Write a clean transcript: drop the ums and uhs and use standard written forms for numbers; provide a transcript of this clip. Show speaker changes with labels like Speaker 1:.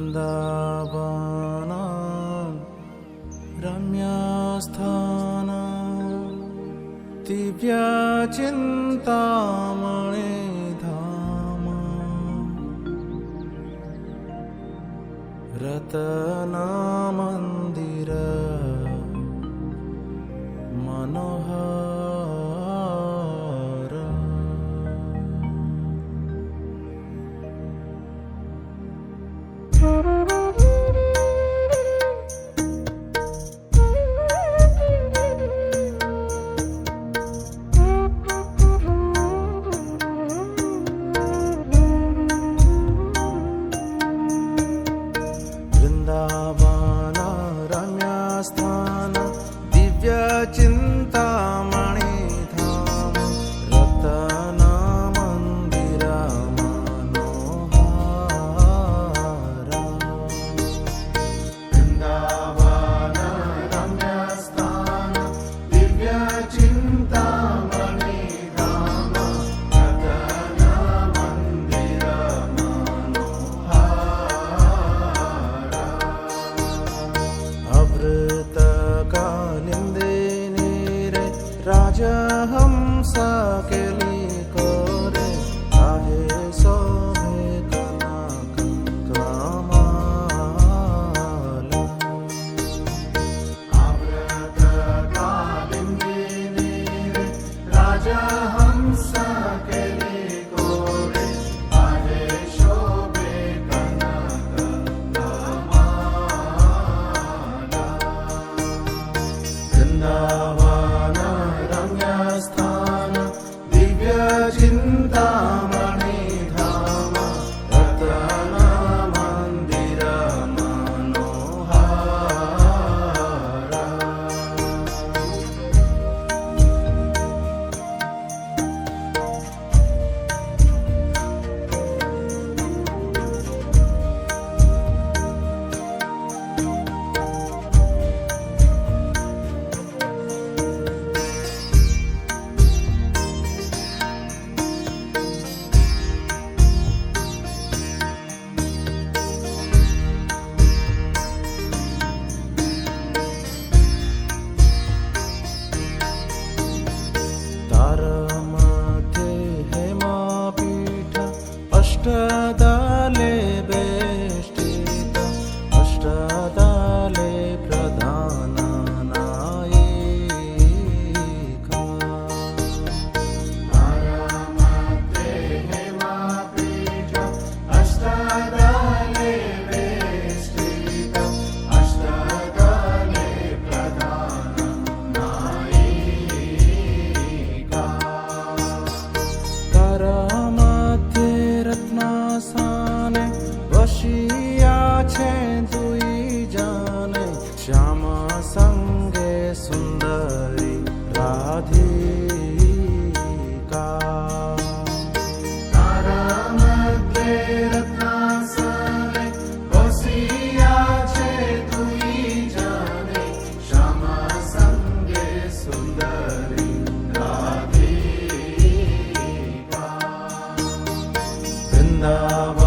Speaker 1: वृंदावना रम्यस्थाना दिव्यचिन्तामणि धाम रत्नमन्दिर मनोहर वृंदावन रम्यस्थान दिव्यचिन्तामणि धाम रत्नमन्दिर मनोहर वृंदावन रम्यस्थान दिव्यचिन्तामणि धाम रत्नमन्दिर अमृतकालिन्दे नीरे राजहंस केलिकोरे आहे शोभे कनक कमल अमृतकालिन्दे नीरे राजहंस केलिकोरे आहे शोभे कनक वृंदावन रम्यस्थान दिव्यचिन्तामणि धाम रत्नमन्दिर मनोहर तारमध्ये हेमपीठ अष्टदले वेष्टित अष्टदले प्रधान नायिका तारमध्ये हेमपीठ अष्टदले वेष्टित अष्टदले प्रधान करमध्ये रत्नासने वशिया छे दुई जाने श्याम संगे सुंदरी राधिका करमध्ये रत्नासने वशिया छे दुई जाने श्याम संगे सुंदरी राधिका वृंदावन